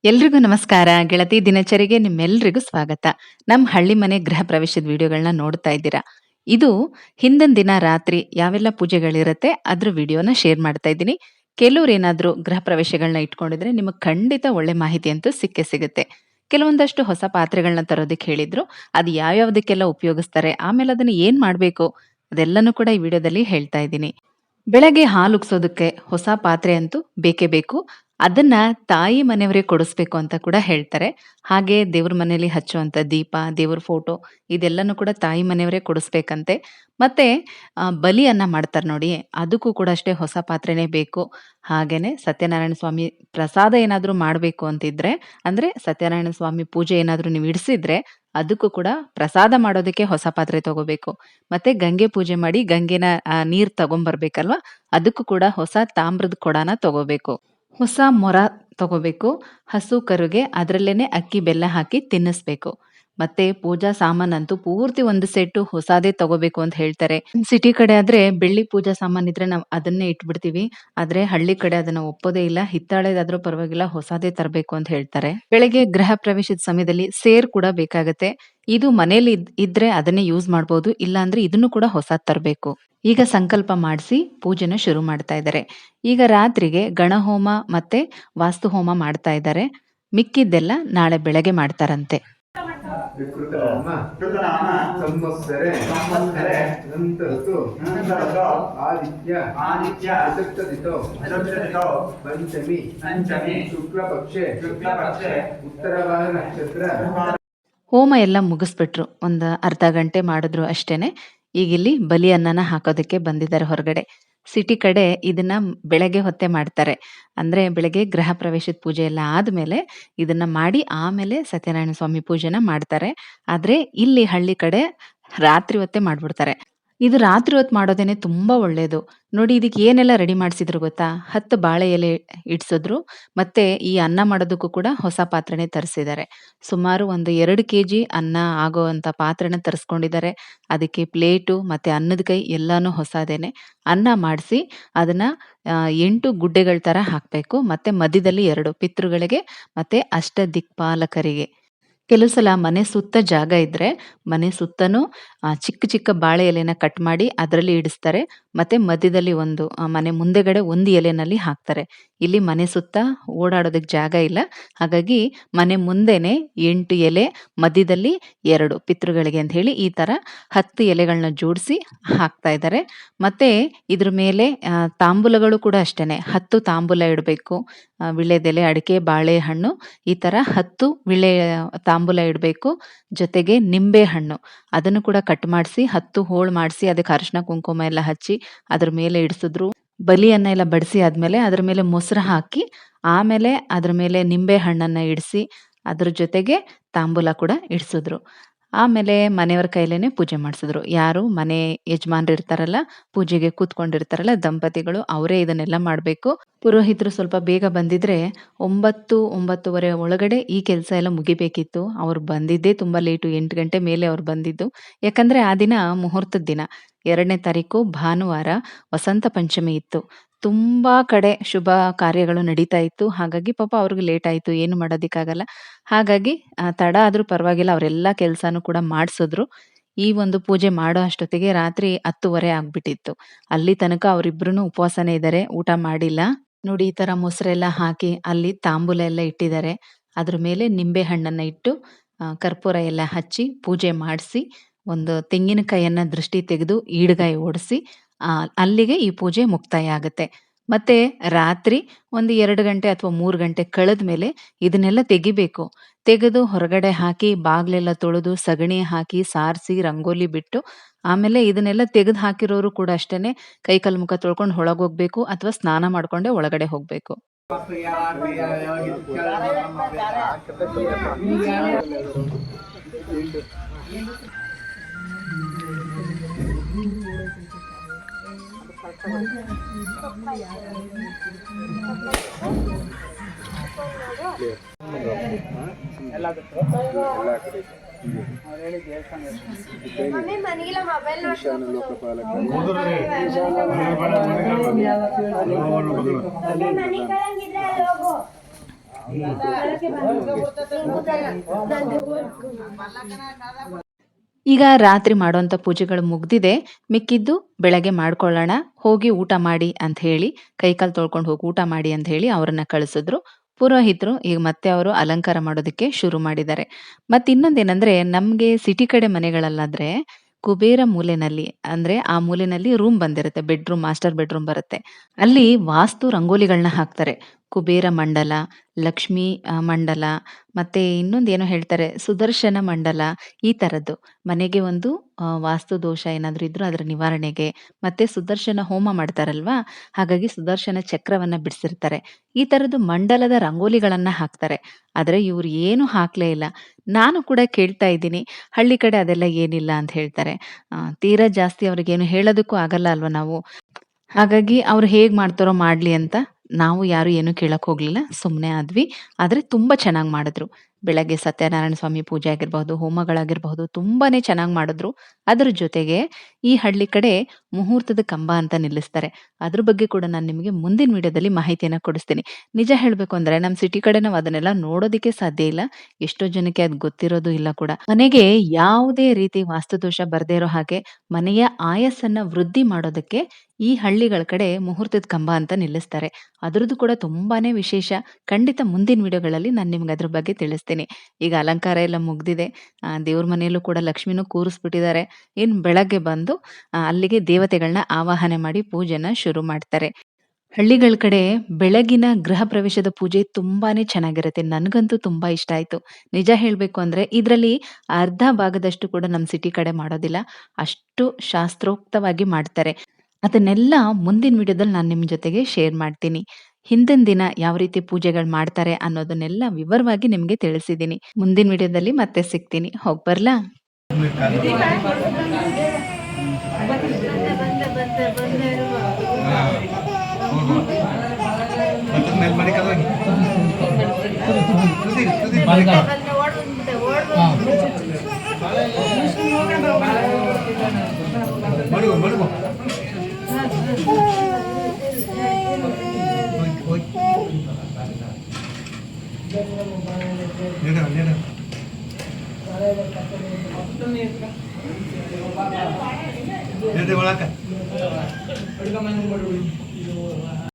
ಎಲ್ರಿಗೂ ನಮಸ್ಕಾರ. ಗೆಳತಿ ದಿನಚರಿಗೆ ನಿಮ್ಮೆಲ್ರಿಗೂ ಸ್ವಾಗತ. ನಮ್ಮ ಹಳ್ಳಿ ಮನೆ ಗೃಹ ಪ್ರವೇಶದ ವಿಡಿಯೋಗಳನ್ನ ನೋಡ್ತಾ ಇದ್ದೀರಾ. ಇದು ಹಿಂದಿನ ದಿನ ರಾತ್ರಿ ಯಾವೆಲ್ಲ ಪೂಜೆಗಳಿರುತ್ತೆ ಅದ್ರ ವಿಡಿಯೋನ ಶೇರ್ ಮಾಡ್ತಾ ಇದ್ದೀನಿ. ಕೆಲವ್ರು ಏನಾದ್ರೂ ಗೃಹ ಪ್ರವೇಶಗಳನ್ನ ಇಟ್ಕೊಂಡಿದ್ರೆ ನಿಮಗೆ ಖಂಡಿತ ಒಳ್ಳೆ ಮಾಹಿತಿ ಅಂತೂ ಸಿಕ್ಕೇ ಸಿಗುತ್ತೆ. ಕೆಲವೊಂದಷ್ಟು ಹೊಸ ಪಾತ್ರೆಗಳನ್ನ ತರೋದಕ್ಕೆ ಹೇಳಿದ್ರು. ಅದು ಯಾವ್ಯಾವ್ದಕ್ಕೆಲ್ಲ ಉಪಯೋಗಿಸ್ತಾರೆ, ಆಮೇಲೆ ಅದನ್ನ ಏನ್ ಮಾಡ್ಬೇಕು ಅದೆಲ್ಲನೂ ಕೂಡ ಈ ವಿಡಿಯೋದಲ್ಲಿ ಹೇಳ್ತಾ ಇದ್ದೀನಿ. ಬೆಳಗ್ಗೆ ಹಾಲು ಉಗ್ಸೋದಕ್ಕೆ ಹೊಸ ಪಾತ್ರೆ ಅಂತೂ ಬೇಕೇ ಬೇಕು. ಅದನ್ನ ತಾಯಿ ಮನೆಯವರೇ ಕೊಡಿಸ್ಬೇಕು ಅಂತ ಕೂಡ ಹೇಳ್ತಾರೆ. ಹಾಗೆ ದೇವ್ರ ಮನೇಲಿ ಹಚ್ಚುವಂತ ದೀಪ, ದೇವ್ರ ಫೋಟೋ ಇದೆಲ್ಲನೂ ಕೂಡ ತಾಯಿ ಮನೆಯವರೇ ಕೊಡಿಸ್ಬೇಕಂತೆ. ಮತ್ತೆ ಬಲಿಯನ್ನ ಮಾಡ್ತಾರೆ ನೋಡಿ, ಅದಕ್ಕೂ ಕೂಡ ಅಷ್ಟೇ ಹೊಸ ಪಾತ್ರೆನೇ ಬೇಕು. ಹಾಗೇನೆ ಸತ್ಯನಾರಾಯಣ ಸ್ವಾಮಿ ಪ್ರಸಾದ ಏನಾದ್ರೂ ಮಾಡ್ಬೇಕು ಅಂತಿದ್ರೆ, ಅಂದ್ರೆ ಸತ್ಯನಾರಾಯಣ ಸ್ವಾಮಿ ಪೂಜೆ ಏನಾದ್ರೂ ನೀವು ಇಡಿಸಿದ್ರೆ ಅದಕ್ಕೂ ಕೂಡ ಪ್ರಸಾದ ಮಾಡೋದಕ್ಕೆ ಹೊಸ ಪಾತ್ರೆ ತಗೋಬೇಕು. ಮತ್ತೆ ಗಂಗೆ ಪೂಜೆ ಮಾಡಿ ಗಂಗೆನ ನೀರ್ ತಗೊಂಬರ್ಬೇಕಲ್ವಾ, ಅದಕ್ಕೂ ಕೂಡ ಹೊಸ ತಾಮ್ರದ ಕೊಡನ ತಗೋಬೇಕು. ಹೊಸ ಮೊರ ತಗೋಬೇಕು. ಹಸು ಕರುಗೆ ಅದರಲ್ಲೇನೆ ಅಕ್ಕಿ ಬೆಲ್ಲ ಹಾಕಿ ತಿನ್ನಿಸ್ಬೇಕು. ಮತ್ತೆ ಪೂಜಾ ಸಾಮಾನಂತೂ ಪೂರ್ತಿ ಒಂದು ಸೆಟ್ಟು ಹೊಸಾದೇ ತಗೋಬೇಕು ಅಂತ ಹೇಳ್ತಾರೆ. ಸಿಟಿ ಕಡೆ ಆದ್ರೆ ಬೆಳ್ಳಿ ಪೂಜಾ ಸಾಮಾನ್ ಇದ್ರೆ ನಾವು ಅದನ್ನೇ ಇಟ್ಬಿಡ್ತೀವಿ. ಆದ್ರೆ ಹಳ್ಳಿ ಕಡೆ ಅದನ್ನ ಒಪ್ಪೋದೇ ಇಲ್ಲ. ಹಿತ್ತಾಳೆದಾದ್ರೂ ಪರವಾಗಿಲ್ಲ, ಹೊಸಾದೇ ತರಬೇಕು ಅಂತ ಹೇಳ್ತಾರೆ. ಬೆಳಗ್ಗೆ ಗೃಹ ಪ್ರವೇಶದ ಸಮಯದಲ್ಲಿ ಸೇರ್ ಕೂಡ ಬೇಕಾಗತ್ತೆ. ಇದು ಮನೇಲಿ ಇದ್ರೆ ಅದನ್ನೇ ಯೂಸ್ ಮಾಡ್ಬೋದು, ಇಲ್ಲ ಅಂದ್ರೆ ಇದನ್ನು ಕೂಡ ಹೊಸಾದ್ ತರಬೇಕು. ಈಗ ಸಂಕಲ್ಪ ಮಾಡಿಸಿ ಪೂಜೆನ ಶುರು ಮಾಡ್ತಾ ಇದ್ದಾರೆ. ಈಗ ರಾತ್ರಿಗೆ ಗಣಹೋಮ ಮತ್ತೆ ವಾಸ್ತು ಹೋಮ ಮಾಡ್ತಾ ಇದ್ದಾರೆ. ಮಿಕ್ಕಿದ್ದೆಲ್ಲ ನಾಳೆ ಬೆಳಗ್ಗೆ ಮಾಡ್ತಾರಂತೆ. ವಿಕೃತನಾಮ ಸಂವತ್ಸರೆ ನಂತರತು ಆದಿತ್ಯ ಚತುರ್ಥದಿತೋ ಪಂಚಮಿ ಶುಕ್ಲಪಕ್ಷೆ ಉತ್ತರವಾರ ನಕ್ಷತ್ರ. ಹೋಮ ಎಲ್ಲ ಮುಗಿಸ್ಬಿಟ್ರು. ಒಂದು ಅರ್ಧ ಗಂಟೆ ಮಾಡಿದ್ರು ಅಷ್ಟೇನೆ. ಈಗ ಇಲ್ಲಿ ಬಲಿ ಅನ್ನನ ಹಾಕೋದಕ್ಕೆ ಬಂದಿದ್ದಾರೆ ಹೊರಗಡೆ. ಸಿಟಿ ಕಡೆ ಇದನ್ನ ಬೆಳಗ್ಗೆ ಹೊತ್ತೆ ಮಾಡ್ತಾರೆ. ಅಂದ್ರೆ ಬೆಳಗ್ಗೆ ಗೃಹ ಪ್ರವೇಶದ ಪೂಜೆ ಎಲ್ಲ ಆದ್ಮೇಲೆ ಇದನ್ನ ಮಾಡಿ ಆಮೇಲೆ ಸತ್ಯನಾರಾಯಣ ಸ್ವಾಮಿ ಪೂಜೆನ ಮಾಡ್ತಾರೆ. ಆದ್ರೆ ಇಲ್ಲಿ ಹಳ್ಳಿ ಕಡೆ ರಾತ್ರಿ ಹೊತ್ತೇ ಮಾಡ್ಬಿಡ್ತಾರೆ. ಇದು ರಾತ್ರಿ ಹೊತ್ತು ಮಾಡೋದೇನೆ ತುಂಬಾ ಒಳ್ಳೇದು. ನೋಡಿ ಇದಕ್ಕೆ ಏನೆಲ್ಲ ರೆಡಿ ಮಾಡ್ಸಿದ್ರು ಗೊತ್ತಾ? 10 ಬಾಳೆ ಎಲೆ ಇಡ್ಸಿದ್ರು. ಮತ್ತೆ ಈ ಅನ್ನ ಮಾಡೋದಕ್ಕೂ ಕೂಡ ಹೊಸ ಪಾತ್ರೆನೇ ತರಿಸಿದ್ದಾರೆ. ಸುಮಾರು ಒಂದು 2 ಕೆಜಿ ಅನ್ನ ಆಗೋವಂತ ಪಾತ್ರೆನ ತರಿಸ್ಕೊಂಡಿದ್ದಾರೆ. ಅದಕ್ಕೆ ಪ್ಲೇಟು ಮತ್ತೆ ಅನ್ನದ ಕೈ ಎಲ್ಲಾನು ಹೊಸದೇನೆ. ಅನ್ನ ಮಾಡಿಸಿ ಅದನ್ನ 8 ಗುಡ್ಡೆಗಳ ತರ ಹಾಕ್ಬೇಕು. ಮತ್ತೆ ಮಧ್ಯದಲ್ಲಿ 2 ಪಿತೃಗಳಿಗೆ ಮತ್ತೆ ಅಷ್ಟ ದಿಕ್ಪಾಲಕರಿಗೆ. ಕೆಲವು ಸಲ ಮನೆ ಸುತ್ತ ಜಾಗ ಇದ್ರೆ ಮನೆ ಸುತ್ತನೂ ಚಿಕ್ಕ ಚಿಕ್ಕ ಬಾಳೆ ಎಲೆನ ಕಟ್ ಮಾಡಿ ಅದರಲ್ಲಿ ಇಡಿಸ್ತಾರೆ. ಮತ್ತೆ ಮಧ್ಯದಲ್ಲಿ ಒಂದು ಮನೆ ಮುಂದೆಗಡೆ ಒಂದು ಎಲೆನಲ್ಲಿ ಹಾಕ್ತಾರೆ. ಇಲ್ಲಿ ಮನೆ ಸುತ್ತ ಓಡಾಡೋದಕ್ಕೆ ಜಾಗ ಇಲ್ಲ. ಹಾಗಾಗಿ ಮನೆ ಮುಂದೆನೆ 8 ಎಲೆ, ಮಧ್ಯದಲ್ಲಿ 2 ಪಿತೃಗಳಿಗೆ ಅಂತ ಹೇಳಿ ಈ ತರ 10 ಎಲೆಗಳನ್ನ ಜೋಡಿಸಿ ಹಾಕ್ತಾ ಇದ್ದಾರೆ. ಮತ್ತೆ ಇದ್ರ ಮೇಲೆ ತಾಂಬೂಲಗಳು ಕೂಡ ಅಷ್ಟೇನೆ 10 ತಾಂಬೂಲ ಇಡಬೇಕು. ವಿಳ್ಯದೆಲೆ, ಅಡಿಕೆ, ಬಾಳೆಹಣ್ಣು ಈ ತರ 10 ವಿಳ್ಳೆ ತಾಂಬೂಲ ಇಡಬೇಕು. ಜೊತೆಗೆ ನಿಂಬೆ ಹಣ್ಣು ಅದನ್ನು ಕೂಡ ಕಟ್ ಮಾಡಿಸಿ 10 ಹೋಳು ಮಾಡಿಸಿ ಅದಕ್ಕೆ ಅರಿಶಿನ ಕುಂಕುಮ ಎಲ್ಲ ಹಚ್ಚಿ ಅದ್ರ ಮೇಲೆ ಇಡಿಸಿದ್ರು. ಬಲಿಯನ್ನ ಎಲ್ಲ ಬಡಿಸಿ ಆದ್ಮೇಲೆ ಅದ್ರ ಮೇಲೆ ಮೊಸರು ಹಾಕಿ ಆಮೇಲೆ ಅದ್ರ ಮೇಲೆ ನಿಂಬೆ ಹಣ್ಣನ್ನ ಇಡಿಸಿ ಅದ್ರ ಜೊತೆಗೆ ತಾಂಬೂಲ ಕೂಡ ಇಡಿಸಿದ್ರು. ಆಮೇಲೆ ಮನೆಯವರ ಕೈಲೇನೆ ಪೂಜೆ ಮಾಡಿಸಿದ್ರು. ಯಾರು ಮನೆ ಯಜಮಾನ್ರು ಇರ್ತಾರಲ್ಲ, ಪೂಜೆಗೆ ಕೂತ್ಕೊಂಡಿರ್ತಾರಲ್ಲ ದಂಪತಿಗಳು, ಅವರೇ ಇದನ್ನೆಲ್ಲ ಮಾಡಬೇಕು. ಪುರೋಹಿತರು ಸ್ವಲ್ಪ ಬೇಗ ಬಂದಿದ್ರೆ 9, 9:30 ಒಳಗಡೆ ಈ ಕೆಲಸ ಎಲ್ಲ ಮುಗಿಬೇಕಿತ್ತು. ಅವ್ರು ಬಂದಿದ್ದೇ ತುಂಬಾ ಲೇಟು. 8 ಗಂಟೆ ಮೇಲೆ ಅವ್ರು ಬಂದಿದ್ದು. ಯಾಕಂದ್ರೆ ಆ ದಿನ ಮುಹೂರ್ತದ ದಿನ. 2ನೇ ತಾರೀಕು ಭಾನುವಾರ ವಸಂತ ಪಂಚಮಿ ಇತ್ತು. ತುಂಬಾ ಕಡೆ ಶುಭ ಕಾರ್ಯಗಳು ನಡೀತಾ ಇತ್ತು. ಹಾಗಾಗಿ ಪಾಪ ಅವ್ರಿಗೆ ಲೇಟ್ ಆಯ್ತು. ಏನು ಮಾಡೋದಕ್ಕಾಗಲ್ಲ. ಹಾಗಾಗಿ ತಡ ಆದ್ರೂ ಪರವಾಗಿಲ್ಲ, ಅವರೆಲ್ಲಾ ಕೆಲ್ಸಾನು ಕೂಡ ಮಾಡ್ಸಿದ್ರು. ಈ ಒಂದು ಪೂಜೆ ಮಾಡೋ ಅಷ್ಟೊತ್ತಿಗೆ ರಾತ್ರಿ 10:30 ಆಗ್ಬಿಟ್ಟಿತ್ತು. ಅಲ್ಲಿ ತನಕ ಅವರಿಬ್ರುನು ಉಪವಾಸನೇ ಇದ್ದಾರೆ, ಊಟ ಮಾಡಿಲ್ಲ. ನೋಡಿ ಈ ತರ ಮೊಸರೆಲ್ಲ ಹಾಕಿ ಅಲ್ಲಿ ತಾಂಬೂಲ ಎಲ್ಲ ಇಟ್ಟಿದ್ದಾರೆ. ಅದ್ರ ಮೇಲೆ ನಿಂಬೆ ಹಣ್ಣನ್ನ ಇಟ್ಟು ಕರ್ಪೂರ ಎಲ್ಲ ಹಚ್ಚಿ ಪೂಜೆ ಮಾಡಿಸಿ ಒಂದು ತೆಂಗಿನಕಾಯಿಯನ್ನ ದೃಷ್ಟಿ ತೆಗೆದು ಈಡ್ಗಾಯಿ ಓಡಿಸಿ ಅಲ್ಲಿಗೆ ಈ ಪೂಜೆ ಮುಕ್ತಾಯ ಆಗುತ್ತೆ. ಮತ್ತೆ ರಾತ್ರಿ ಒಂದು 2 ಗಂಟೆ ಅಥವಾ 3 ಗಂಟೆ ಕಳೆದ್ಮೇಲೆ ಇದನ್ನೆಲ್ಲ ತೆಗಿಬೇಕು. ತೆಗೆದು ಹೊರಗಡೆ ಹಾಕಿ ಬಾಗ್ಲೆಲ್ಲ ತೊಳೆದು ಸಗಣಿ ಹಾಕಿ ಸಾರಿಸಿ ರಂಗೋಲಿ ಬಿಟ್ಟು ಆಮೇಲೆ ಇದನ್ನೆಲ್ಲ ತೆಗೆದು ಹಾಕಿರೋರು ಕೂಡ ಅಷ್ಟೇನೆ ಕೈ ಕಾಲು ಮುಖ ತೊಳ್ಕೊಂಡು ಒಳಗೋಗ್ಬೇಕು ಅಥವಾ ಸ್ನಾನ ಮಾಡ್ಕೊಂಡೆ ಒಳಗಡೆ ಹೋಗ್ಬೇಕು. ಈಗ ರಾತ್ರಿ ಮಾಡುವಂಥ ಪೂಜೆಗಳು ಮುಗ್ದಿದೆ. ಮಿಕ್ಕಿದ್ದು ಬೆಳಗ್ಗೆ ಮಾಡ್ಕೊಳ್ಳೋಣ, ಹೋಗಿ ಊಟ ಮಾಡಿ ಅಂತ ಹೇಳಿ, ಕೈಕಾಲು ತೊಳ್ಕೊಂಡು ಹೋಗಿ ಊಟ ಮಾಡಿ ಅಂತ ಹೇಳಿ ಅವ್ರನ್ನ ಕಳಿಸಿದ್ರು. ಪುರೋಹಿತರು ಈಗ ಮತ್ತೆ ಅವರು ಅಲಂಕಾರ ಮಾಡೋದಕ್ಕೆ ಶುರು ಮಾಡಿದ್ದಾರೆ. ಮತ್ತಿನ್ನೊಂದೇನಂದ್ರೆ ನಮ್ಗೆ ಸಿಟಿ ಕಡೆ ಮನೆಗಳಲ್ಲಾದ್ರೆ ಕುಬೇರ ಮೂಲೆನಲ್ಲಿ ಅಂದ್ರೆ ಆ ಮೂಲೆನಲ್ಲಿ ರೂಮ್ ಬಂದಿರುತ್ತೆ. ಬೆಡ್‌ರೂಮ್, ಮಾಸ್ಟರ್ ಬೆಡ್‌ರೂಮ್ ಬರುತ್ತೆ. ಅಲ್ಲಿ ವಾಸ್ತು ರಂಗೋಲಿಗಳನ್ನ ಹಾಕ್ತಾರೆ. ಕುಬೇರ ಮಂಡಲ, ಲಕ್ಷ್ಮೀ ಮಂಡಲ, ಮತ್ತೆ ಇನ್ನೊಂದೇನೋ ಹೇಳ್ತಾರೆ ಸುದರ್ಶನ ಮಂಡಲ ಈ ತರದ್ದು. ಮನೆಗೆ ಒಂದು ವಾಸ್ತು ದೋಷ ಏನಾದ್ರೂ ಇದ್ರೂ ಅದರ ನಿವಾರಣೆಗೆ, ಮತ್ತೆ ಸುದರ್ಶನ ಹೋಮ ಮಾಡ್ತಾರಲ್ವಾ? ಹಾಗಾಗಿ ಸುದರ್ಶನ ಚಕ್ರವನ್ನ ಬಿಡಿಸಿರ್ತಾರೆ. ಈ ತರದ್ದು ಮಂಡಲದ ರಂಗೋಲಿಗಳನ್ನ ಹಾಕ್ತಾರೆ. ಆದ್ರೆ ಇವ್ರು ಏನು ಹಾಕ್ಲೇ ಇಲ್ಲ. ನಾನು ಕೂಡ ಕೇಳ್ತಾ ಇದ್ದೀನಿ. ಹಳ್ಳಿ ಕಡೆ ಅದೆಲ್ಲ ಏನಿಲ್ಲ ಅಂತ ಹೇಳ್ತಾರೆ. ತೀರಾ ಜಾಸ್ತಿ ಅವ್ರಿಗೇನು ಹೇಳೋದಕ್ಕೂ ಆಗಲ್ಲ ಅಲ್ವಾ ನಾವು. ಹಾಗಾಗಿ ಅವ್ರು ಹೇಗ್ ಮಾಡ್ತಾರೋ ಮಾಡ್ಲಿ ಅಂತ ನಾವು ಯಾರು ಏನು ಕೇಳಕ್ ಹೋಗ್ಲಿಲ್ಲ. ಸುಮ್ನೆ ಆದ್ವಿ. ಆದ್ರೆ ತುಂಬಾ ಚೆನ್ನಾಗ್ ಮಾಡಿದ್ರು. ಬೆಳಗ್ಗೆ ಸತ್ಯನಾರಾಯಣ ಸ್ವಾಮಿ ಪೂಜೆ ಆಗಿರ್ಬಹುದು, ಹೋಮಗಳಾಗಿರಬಹುದು ತುಂಬಾನೇ ಚೆನ್ನಾಗ್ ಮಾಡಿದ್ರು. ಅದ್ರ ಜೊತೆಗೆ ಈ ಹಳ್ಳಿ ಕಡೆ ಮುಹೂರ್ತದ ಕಂಬ ಅಂತ ನಿಲ್ಲಿಸ್ತಾರೆ. ಅದ್ರ ಬಗ್ಗೆ ಕೂಡ ನಾನು ನಿಮಗೆ ಮುಂದಿನ ವಿಡಿಯೋದಲ್ಲಿ ಮಾಹಿತಿಯನ್ನ ಕೊಡಿಸ್ತೀನಿ. ನಿಜ ಹೇಳ್ಬೇಕು ಅಂದ್ರೆ ನಮ್ ಸಿಟಿ ಕಡೆ ನಾವು ಅದನ್ನೆಲ್ಲ ನೋಡೋದಕ್ಕೆ ಸಾಧ್ಯ ಇಲ್ಲ. ಎಷ್ಟೋ ಜನಕ್ಕೆ ಅದ್ ಗೊತ್ತಿರೋದು ಇಲ್ಲ ಕೂಡ. ಮನೆಗೆ ಯಾವುದೇ ರೀತಿ ವಾಸ್ತುದೋಷ ಬರ್ದೇ ಇರೋ ಹಾಗೆ ಮನೆಯ ಆಯಸ್ಸನ್ನ ವೃದ್ಧಿ ಮಾಡೋದಕ್ಕೆ ಈ ಹಳ್ಳಿಗಳ ಕಡೆ ಮುಹೂರ್ತದ ಕಂಬ ಅಂತ ನಿಲ್ಲಿಸ್ತಾರೆ. ಅದ್ರದ್ದು ಕೂಡ ತುಂಬಾನೇ ವಿಶೇಷ. ಖಂಡಿತ ಮುಂದಿನ ವಿಡಿಯೋಗಳಲ್ಲಿ ನಾನು ನಿಮ್ಗೆ ಅದ್ರ ಬಗ್ಗೆ ತಿಳಿಸ್ತೀನಿ. ಈಗ ಅಲಂಕಾರ ಎಲ್ಲ ಮುಗ್ದಿದೆ. ದೇವ್ರ ಮನೆಯಲ್ಲೂ ಕೂಡ ಲಕ್ಷ್ಮಿನೂ ಕೂರಿಸ್ಬಿಟ್ಟಿದ್ದಾರೆ. ಇನ್ ಬೆಳಗ್ಗೆ ಬಂದು ಅಲ್ಲಿಗೆ ದೇವತೆಗಳನ್ನ ಆವಾಹನೆ ಮಾಡಿ ಪೂಜೆನ ಶುರು ಮಾಡ್ತಾರೆ. ಹಳ್ಳಿಗಳ ಕಡೆ ಬೆಳಗಿನ ಗೃಹ ಪ್ರವೇಶದ ಪೂಜೆ ತುಂಬಾನೇ ಚೆನ್ನಾಗಿರುತ್ತೆ. ನನ್ಗಂತೂ ತುಂಬಾ ಇಷ್ಟ ಆಯ್ತು. ನಿಜ ಹೇಳ್ಬೇಕು ಅಂದ್ರೆ ಇದ್ರಲ್ಲಿ ಅರ್ಧ ಭಾಗದಷ್ಟು ಕೂಡ ನಮ್ ಸಿಟಿ ಕಡೆ ಮಾಡೋದಿಲ್ಲ. ಅಷ್ಟು ಶಾಸ್ತ್ರೋಕ್ತವಾಗಿ ಮಾಡ್ತಾರೆ. ಅದನ್ನೆಲ್ಲ ಮುಂದಿನ ವಿಡಿಯೋದಲ್ಲಿ ನಾನು ನಿಮ್ ಜೊತೆಗೆ ಶೇರ್ ಮಾಡ್ತೀನಿ. ಹಿಂದಿನ ದಿನ ಯಾವ ರೀತಿ ಪೂಜೆಗಳು ಮಾಡ್ತಾರೆ ಅನ್ನೋದನ್ನೆಲ್ಲ ವಿವರವಾಗಿ ನಿಮ್ಗೆ ತಿಳಿಸಿದ್ದೀನಿ. ಮುಂದಿನ ವಿಡಿಯೋದಲ್ಲಿ ಮತ್ತೆ ಸಿಗ್ತೀನಿ. ಹೋಗ್ಬರ್ಲಾ? ಮಡುಗು ಮಡುಗು ಒಳಕ